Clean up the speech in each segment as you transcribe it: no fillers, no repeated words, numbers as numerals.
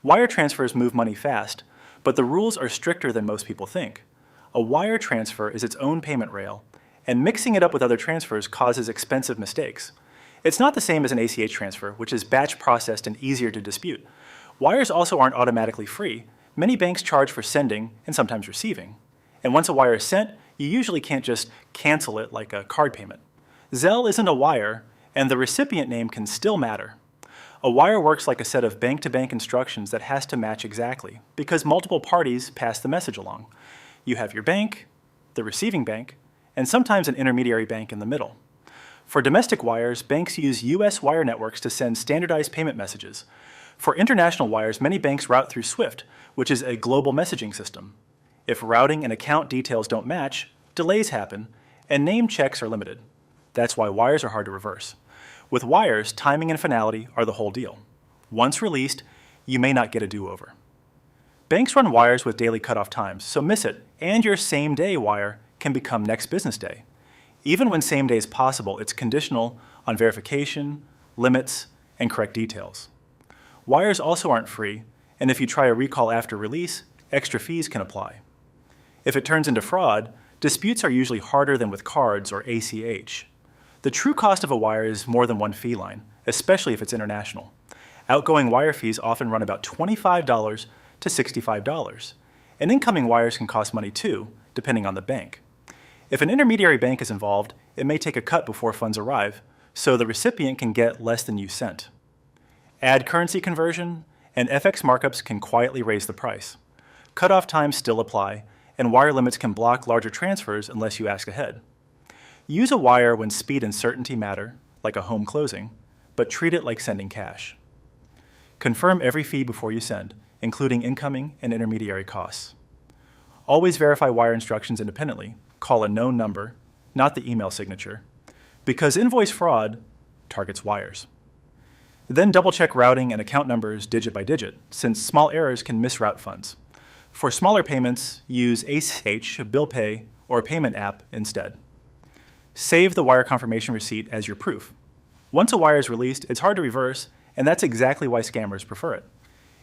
Wire transfers move money fast, but the rules are stricter than most people think. A wire transfer is its own payment rail, and mixing it up with other transfers causes expensive mistakes. It's not the same as an ACH transfer, which is batch processed and easier to dispute. Wires also aren't automatically free. Many banks charge for sending and sometimes receiving. And once a wire is sent, you usually can't just cancel it like a card payment. Zelle isn't a wire, and the recipient name can still matter. A wire works like a set of bank-to-bank instructions that has to match exactly, because multiple parties pass the message along. You have your bank, the receiving bank, and sometimes an intermediary bank in the middle. For domestic wires, banks use US wire networks to send standardized payment messages. For international wires, many banks route through SWIFT, which is a global messaging system. If routing and account details don't match, delays happen, and name checks are limited. That's why wires are hard to reverse. With wires, timing and finality are the whole deal. Once released, you may not get a do-over. Banks run wires with daily cutoff times, so miss it, and your same-day wire can become next business day. Even when same day is possible, it's conditional on verification, limits, and correct details. Wires also aren't free, and if you try a recall after release, extra fees can apply. If it turns into fraud, disputes are usually harder than with cards or ACH. The true cost of a wire is more than one fee line, especially if it's international. Outgoing wire fees often run about $25 to $65, and incoming wires can cost money too, depending on the bank. If an intermediary bank is involved, it may take a cut before funds arrive, so the recipient can get less than you sent. Add currency conversion, and FX markups can quietly raise the price. Cutoff times still apply, and wire limits can block larger transfers unless you ask ahead. Use a wire when speed and certainty matter, like a home closing, but treat it like sending cash. Confirm every fee before you send, including incoming and intermediary costs. Always verify wire instructions independently. Call a known number, not the email signature, because invoice fraud targets wires. Then double-check routing and account numbers digit by digit, since small errors can misroute funds. For smaller payments, use ACH, bill pay, or a payment app instead. Save the wire confirmation receipt as your proof. Once a wire is released, it's hard to reverse, and that's exactly why scammers prefer it.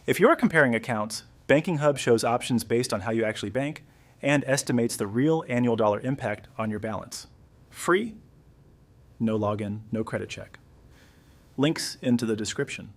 If you're comparing accounts, BankingHub shows options based on how you actually bank and estimates the real annual dollar impact on your balance. Free, no login, no credit check. Links into the description.